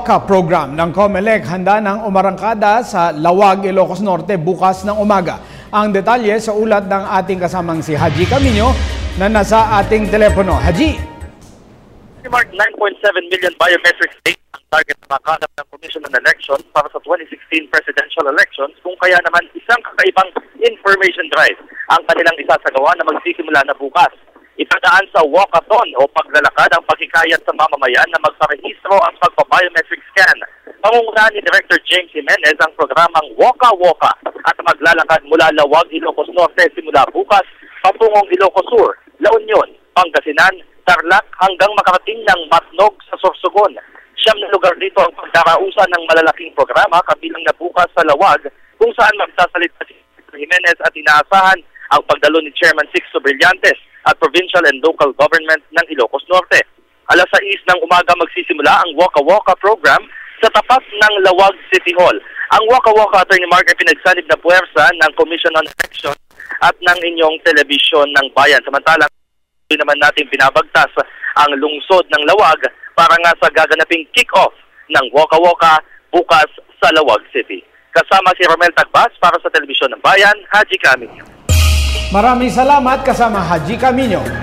Waka program ng COMELEC handa ng umarangkada sa Lawag, Ilocos Norte bukas ng umaga. Ang detalye sa ulat ng ating kasamang si Haji Camino na nasa ating telepono. Haji! Mark, 9.7 million biometric data ang target na makalap ng Commission on Elections para sa 2016 presidential elections, kung kaya naman isang kakaibang information drive ang kanilang isasagawa na magsisimula na bukas. Itadaan sa walkathon o paglalakad ang pagkikayat sa mamamayan na magparehistro ang pagpa-biometric scan. Pangungunahan ni Director James Jimenez ang programang Waka Waka at maglalakad mula Lawag, Ilocos Norte simula bukas patungong Ilocos Sur, La Union, Pangasinan, Tarlac hanggang makarating ng Matnog sa Sorsogon. Siyam na lugar dito ang pagkarausan ng malalaking programa kabilang na bukas sa Lawag kung saan magsasalita si Jimenez at inaasahan ang pagdalo ni Chairman Sixto Brillantes at provincial and local government ng Ilocos Norte. Alas 6 ng umaga magsisimula ang Waka Waka program sa tapat ng Lawag City Hall. Ang Waka Waka, Attorney Mark, ay pinagsanib na puwersa ng Commission on Elections at ng inyong telebisyon ng bayan. Samantalang naman natin pinabagtas ang lungsod ng Lawag para nga sa gaganaping kick-off ng Waka Waka bukas sa Lawag City. Kasama si Romel Tagbas para sa telebisyon ng bayan, Haji Camino. Maraming salamat kasama Haji Camino.